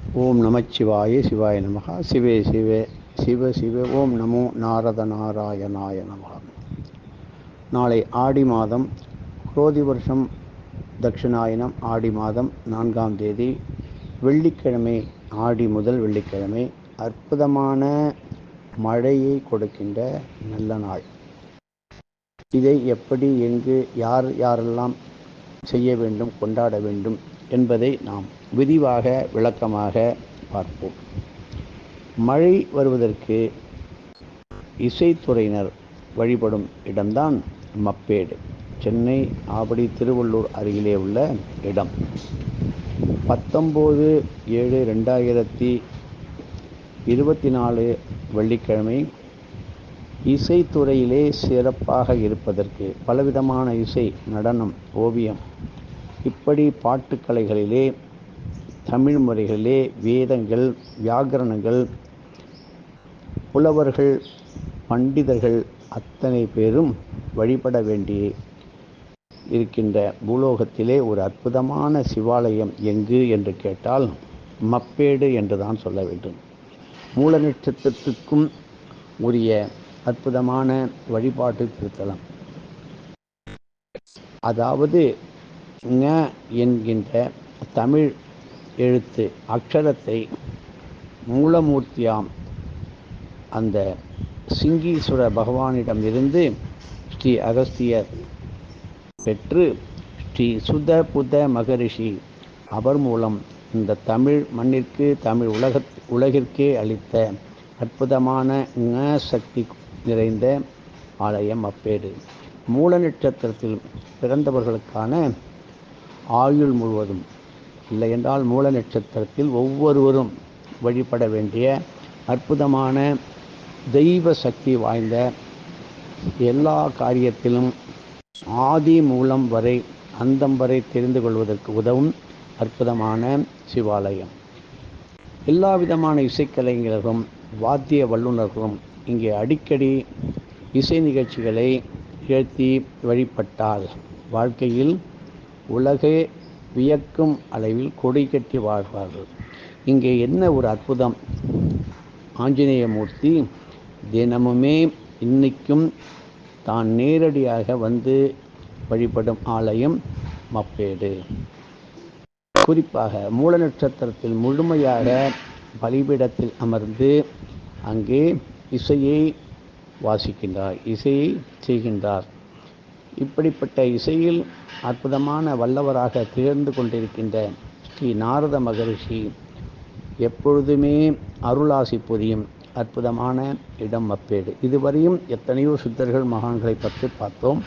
ஓம் நமச்சிவாய சிவாய நமகா சிவே சிவே சிவ சிவ ஓம் நமோ நாரத நாராயணாய நமகா. நாளை ஆடி மாதம் குரோதி வருஷம் தட்சிணாயனம் ஆடி மாதம் 4ஆம் தேதி வெள்ளிக்கிழமை. ஆடி முதல் வெள்ளிக்கிழமை அற்புதமான மழையை கொடுக்கின்ற நல்ல நாள். இதை எப்படி, எங்கு, யாரெல்லாம் செய்ய வேண்டும், கொண்டாட வேண்டும் என்பதை நாம் விரிவாக விளக்கமாக பார்ப்போம். மழை வருவதற்கு இசைத்துறையினர் வழிபடும் இடம்தான் மப்பேடு. சென்னை ஆவடி திருவள்ளூர் அருகிலே உள்ள இடம். 19/7/2024 வெள்ளிக்கிழமை இசைத்துறையிலே சிறப்பாக இருப்பதற்கு பலவிதமான இசை, நடனம், ஓவியம், இப்படி பாட்டுக்கலைகளிலே, தமிழ் முறைகளிலே, வேதங்கள், வியாகரணங்கள், புலவர்கள், பண்டிதர்கள் அத்தனை பேரும் வழிபட வேண்டி இருக்கின்ற பூலோகத்திலே ஒரு அற்புதமான சிவாலயம் எங்கு என்று கேட்டால் மப்பேடு என்றுதான் சொல்ல வேண்டும். மூல நட்சத்திரத்துக்கும் உரிய அற்புதமான வழிபாட்டு திருத்தலம். அதாவது ஞ என்கின்ற தமிழ் எழுத்து அக்ஷரத்தை மூலமூர்த்தியாம் அந்த சிங்கீஸ்வர பகவானிடம் இருந்து ஸ்ரீ அகஸ்தியர் பெற்று ஸ்ரீ சுத புத மகரிஷி அவர் மூலம் இந்த தமிழ் மண்ணிற்கு, தமிழ் உலகிற்கே அளித்த அற்புதமான ஞ சக்தி நிறைந்த ஆலயம் மப்பேடு. மூல நட்சத்திரத்தில் பிறந்தவர்களுக்கான ஆயுள் முழுவதும், இல்லை என்றால் மூல நட்சத்திரத்தில் ஒவ்வொருவரும் வழிபட வேண்டிய அற்புதமான தெய்வ சக்தி வாய்ந்த, எல்லா காரியத்திலும் ஆதி மூலம் வரை அந்தம் வரை தெரிந்து கொள்வதற்கு உதவும் அற்புதமான சிவாலயம். எல்லா விதமான இசைக்கலைஞர்களும் வாத்திய வல்லுநர்களும் இங்கே அடிக்கடி இசை நிகழ்ச்சிகளை நிகழ்த்தி வழிபட்டால் வாழ்க்கையில் உலகே வியக்கும் அளவில் கொடி கட்டி வாழ்வார்கள். இங்கே என்ன ஒரு அற்புதம்! ஆஞ்சநேயமூர்த்தி தினமுமே இன்னைக்கும் தான் நேரடியாக வந்து வழிபடும் ஆலயம் மப்பேடு. குறிப்பாக மூல நட்சத்திரத்தில் முழுமையாக பலிபீடத்தில் அமர்ந்து அங்கே இசையை வாசிக்கின்றார், இசையை செய்கின்றார். இப்படிப்பட்ட இசையில் அற்புதமான வல்லவராக திகழ்ந்து கொண்டிருக்கின்ற ஸ்ரீ நாரத மகரிஷி எப்பொழுதுமே அருளாசி புரியும் அற்புதமான இடம் மப்பேடு. இதுவரையும் எத்தனையோ சித்தர்கள், மகான்களை பற்றி பார்த்தோம்.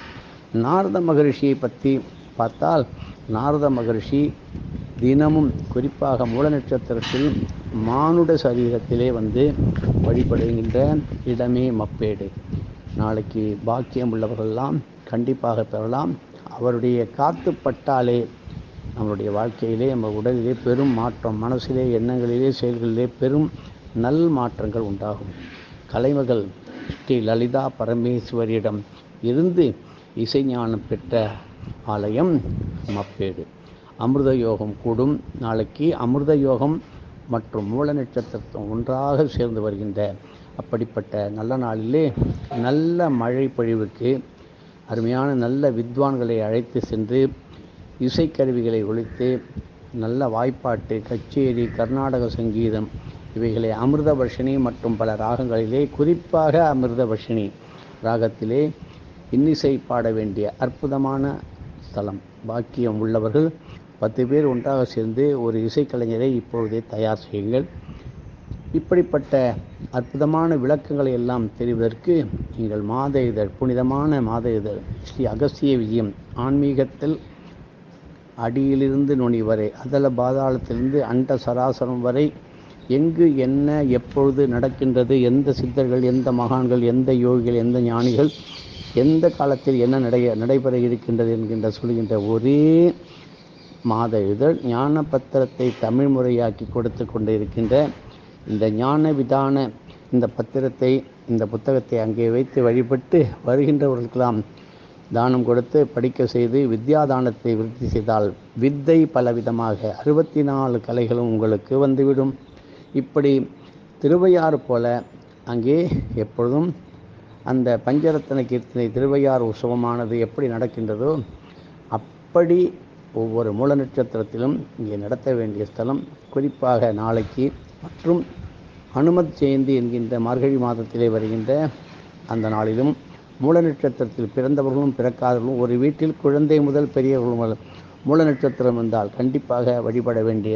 நாரத மகரிஷியை பற்றி பார்த்தால், நாரத மகரிஷி தினமும் குறிப்பாக மூல நட்சத்திரத்தில் மானுட சரீரத்திலே வந்து வழிபடுகின்ற இடமே மப்பேடு. நாளைக்கு பாக்கியம் உள்ளவர்களெல்லாம் கண்டிப்பாக பெறலாம். அவருடைய காத்துப்பட்டாலே நம்மளுடைய வாழ்க்கையிலே, நம்ம உடலிலே பெரும் மாற்றம், மனசிலே, எண்ணங்களிலே, செயல்களிலே பெரும் நல் மாற்றங்கள் உண்டாகும். கலைமகள் ஸ்ரீ லலிதா பரமேஸ்வரியிடம் இருந்து இசைஞானம் பெற்ற ஆலயம் மப்பேடு. அமிர்த யோகம் கூடும். நாளைக்கு அமிர்த யோகம் மற்றும் மூல நட்சத்திரம் ஒன்றாக சேர்ந்து வருகின்ற அப்படிப்பட்ட நல்ல நாளிலே நல்ல மழை பொழிவுக்கு அருமையான நல்ல வித்வான்களை அழைத்து சென்று இசைக்கருவிகளை ஒலித்து நல்ல வாய்ப்பாட்டு, கச்சேரி, கர்நாடக சங்கீதம் இவைகளை அமிர்த வர்ஷினி மற்றும் பல ராகங்களிலே, குறிப்பாக அமிர்த வர்ஷினி ராகத்திலே இன்னிசை பாட வேண்டிய அற்புதமான ஸ்தலம். பாக்கியம் உள்ளவர்கள் 10 பேர் ஒன்றாக சேர்ந்து ஒரு இசைக்கலைஞரை இப்பொழுதே தயார் செய்யுங்கள். இப்படிப்பட்ட அற்புதமான விளக்கங்களை எல்லாம் தெரிவதற்கு நீங்கள் மாத இதழ், புனிதமான மாத இதழ் ஸ்ரீ அகஸ்திய விஜயம், ஆன்மீகத்தில் அடியிலிருந்து நுனி வரை, அதல பாதாளத்திலிருந்து அண்ட சராசரம் வரை எங்கு என்ன எப்பொழுது நடக்கின்றது, எந்த சித்தர்கள், எந்த மகான்கள், எந்த யோகிகள், எந்த ஞானிகள், எந்த காலத்தில் என்ன நடைபெற இருக்கின்றது என்கின்ற சொல்கின்ற ஒரே மாத இதழ். ஞான பத்திரத்தை தமிழ் முறையாக்கி கொடுத்து கொண்டு இருக்கின்ற இந்த ஞான விதான இந்த பத்திரத்தை, இந்த புத்தகத்தை அங்கே வைத்து வழிபட்டு வருகின்றவர்களுக்கெல்லாம் தானம் கொடுத்து படிக்க செய்து வித்யாதானத்தை விருத்தி செய்தால் வித்தை பலவிதமாக 64 கலைகளும் உங்களுக்கு வந்துவிடும். இப்படி திருவையாறு போல அங்கே எப்பொழுதும் அந்த பஞ்சரத்ன கீர்த்தனை திருவையாறு உற்சவமானது எப்படி நடக்கின்றதோ அப்படி ஒவ்வொரு மூல நட்சத்திரத்திலும் இங்கே நடத்த வேண்டிய ஸ்தலம். குறிப்பாக நாளைக்கு மற்றும் அனுமத் ஜெயந்தி என்கின்ற மார்கழி மாதத்திலே வருகின்ற அந்த நாளிலும் மூல நட்சத்திரத்தில் பிறந்தவர்களும் பிறக்காதவர்களும் ஒரு வீட்டில் குழந்தை முதல் பெரியவர்களும் மூல நட்சத்திரம் இருந்தால் கண்டிப்பாக வழிபட வேண்டிய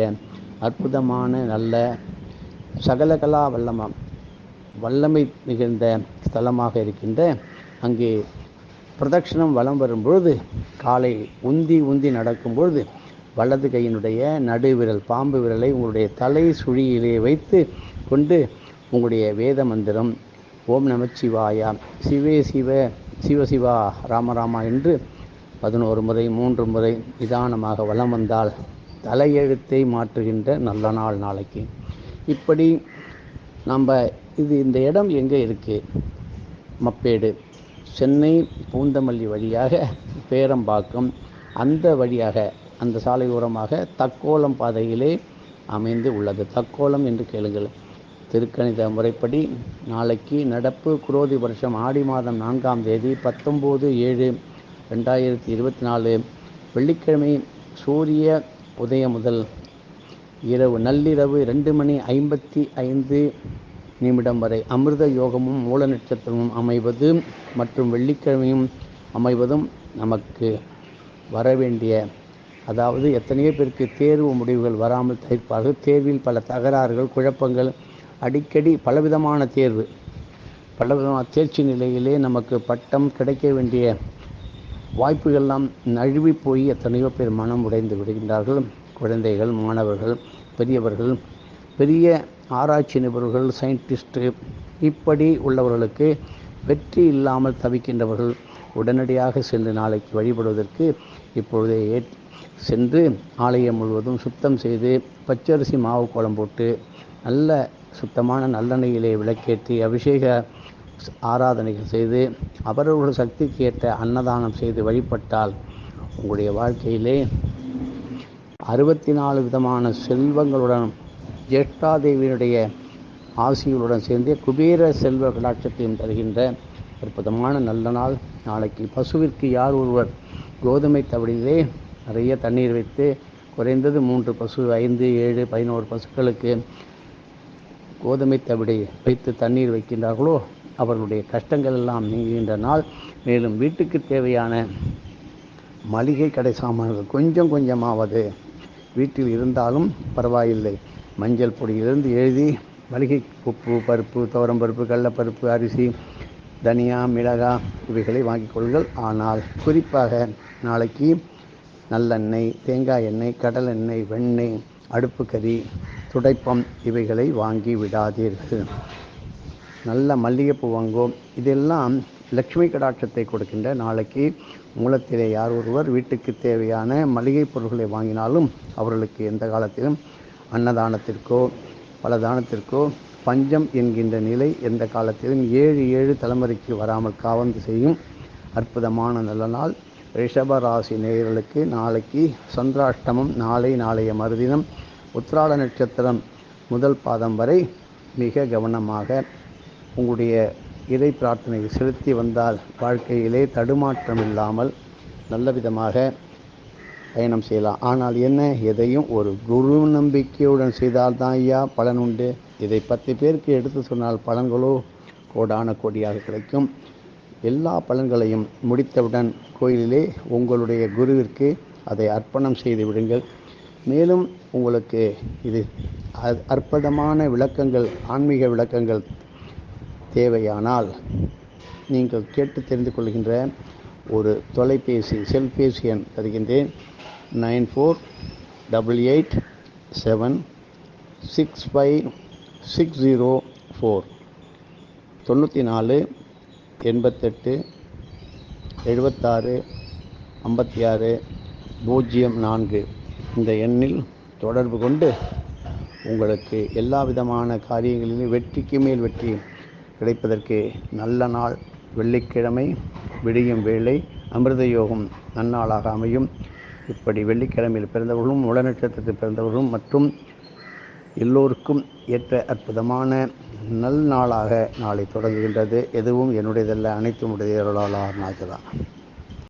அற்புதமான நல்ல சகலகலா வல்லமை மிகுந்த ஸ்தலமாக இருக்கின்ற அங்கே பிரதட்சணம் வலம் வரும்பொழுது காலை உந்தி நடக்கும்பொழுது வலது கையினுடைய நடுவிரல் பாம்பு விரலை உங்களுடைய தலை சுழியிலே வைத்து கொண்டு உங்களுடைய வேத மந்திரம் ஓம் நமச்சிவாயா சிவே சிவசிவா ராமராமா என்று 11 முறை 3 முறை நிதானமாக வலம் வந்தால் தலையெழுத்தை மாற்றுகின்ற நல்ல நாள் நாளைக்கு. இப்படி இந்த இடம் எங்கே இருக்குது? மப்பேடு சென்னை பூந்தமல்லி வழியாக பேரம்பாக்கம் அந்த வழியாக அந்த சாலை ஓரமாக தக்கோலம் பாதையிலே அமைந்து உள்ளது. தக்கோலம் என்று கேளுங்கள். திருக்கணித முறைப்படி நாளைக்கு நடப்பு குரோதி வருஷம் ஆடி மாதம் 4ஆம் தேதி 19/7/2024 வெள்ளிக்கிழமை சூரிய உதயம் முதல் நள்ளிரவு 2:55 வரை அமிர்த யோகமும் மூல நட்சத்திரமும் அமைவது மற்றும் வெள்ளிக்கிழமையும் அமைவதும் நமக்கு வரவேண்டிய, அதாவது எத்தனையோ பேருக்கு தேர்வு முடிவுகள் வராமல் தவிர்ப்பார்கள். தேர்வில் பல தகராறுகள் குழப்பங்கள் அடிக்கடி பலவிதமான தேர்வு பலவிதமான தேர்ச்சி நிலையிலே நமக்கு பட்டம் கிடைக்க வேண்டிய வாய்ப்புகள்லாம் நழுவி போய் எத்தனையோ பேர் மனம் உடைந்து விடுகின்றார்கள். குழந்தைகள் மாணவர்கள் பெரியவர்கள் பெரிய ஆராய்ச்சி நிபுணர்கள் சயின்டிஸ்ட்டு இப்படி உள்ளவர்களுக்கு வெற்றி இல்லாமல் தவிக்கின்றவர்கள் உடனடியாக சென்று நாளைக்கு வழிபடுவதற்கு இப்பொழுதே சென்று ஆலயம் முழுவதும் சுத்தம் செய்து பச்சரிசி மாவு கோலம் போட்டு நல்ல சுத்தமான நல்லெண்ணெயிலே விளக்கேற்றி அபிஷேக ஆராதனைகள் செய்து அவரவர்கள் சக்திக்கு ஏற்ற அன்னதானம் செய்து வழிபட்டால் உங்களுடைய வாழ்க்கையிலே 64 விதமான செல்வங்களுடன் ஜேஷ்டாதேவியினுடைய ஆசிகளுடன் சேர்ந்து குபேர செல்வ கடாட்சத்தையும் தருகின்ற அற்புதமான நல்ல நாள் நாளைக்கு. பசுவிற்கு யார் ஒருவர் கோதுமை தவிடிலே நிறைய தண்ணீர் வைத்து குறைந்தது 3 பசு 5 7 11 பசுக்களுக்கு கோதுமை தவிடை வைத்து தண்ணீர் வைக்கின்றார்களோ அவர்களுடைய கஷ்டங்கள் எல்லாம் நீங்குகின்ற நாள். மேலும் வீட்டுக்கு தேவையான மளிகை கடை சாமான்கள் கொஞ்சம் கொஞ்சமாவது வீட்டில் இருந்தாலும் பரவாயில்லை. மஞ்சள் பொடியிலிருந்து எழுதி மளிகை உப்பு பருப்பு துவரம்பருப்பு கடலைப்பருப்பு அரிசி தனியா மிளகா இவைகளை வாங்கிக் கொள்ளுங்கள். ஆனால் குறிப்பாக நாளைக்கு நல்லெண்ணெய் தேங்காய் எண்ணெய் கடல் எண்ணெய் வெண்ணெய் அடுப்பு கறி துடைப்பம் இவைகளை வாங்கி விடாதீர்கள். நல்ல மல்லிகைப்பூ வாங்குவோம். இதெல்லாம் லட்சுமி கடாட்சத்தை கொடுக்கின்ற நாளைக்கு. மூலத்திலே யார் ஒருவர் வீட்டுக்கு தேவையான மளிகை பொருட்களை வாங்கினாலும் அவர்களுக்கு எந்த காலத்திலும் அன்னதானத்திற்கோ பல தானத்திற்கோ பஞ்சம் என்கின்ற நிலை எந்த காலத்திலும் 7 தலைமுறைக்கு வராமல் காவந்து செய்யும் அற்புதமான நல்ல நாள். ரிஷபராசி நேயர்களுக்கு நாளைக்கு சந்திராஷ்டமம் நாளைய மறுதினம் உத்திராட நட்சத்திரம் முதல் பாதம் வரை மிக கவனமாக உங்களுடைய இறை பிரார்த்தனை செலுத்தி வந்தால் வாழ்க்கையிலே தடுமாற்றம் இல்லாமல் நல்ல விதமாக பயணம் செய்யலாம். ஆனால் என்ன, எதையும் ஒரு குரு நம்பிக்கையுடன் செய்தால்தான் ஐயா பலன் உண்டு. இதை 10 பேருக்கு எடுத்து சொன்னால் பலன்களோ கோடான கோடியாக கிடைக்கும். எல்லா பலன்களையும் முடித்தவுடன் கோயிலிலே உங்களுடைய குருவிற்கு அதை அர்ப்பணம் செய்து விடுங்கள். மேலும் உங்களுக்கு இது அற்புதமான விளக்கங்கள் ஆன்மீக விளக்கங்கள் தேவையானால் நீங்கள் கேட்டு தெரிந்து கொள்கின்ற ஒரு தொலைபேசி செல்பேசி எண் தருகின்றேன். 9488765604 94 88 76 56 04 இந்த எண்ணில் தொடர்பு கொண்டு உங்களுக்கு எல்லா விதமான காரியங்களிலும் வெற்றிக்கு மேல் வெற்றி கிடைப்பதற்கு நல்ல நாள் வெள்ளிக்கிழமை விடியும் வேளை அமிர்த யோகம் நன்னாளாக அமையும். இப்படி வெள்ளிக்கிழமையில் பிறந்தவர்களும் உட நட்சத்திரத்தில் பிறந்தவர்களும் மற்றும் எல்லோருக்கும் ஏற்ற அற்புதமான நல் நாளாக நாளை தொடங்குகின்றது. எதுவும் என்னுடையதல்ல, அனைத்தும் உடைய அருளாளர் நாயகா.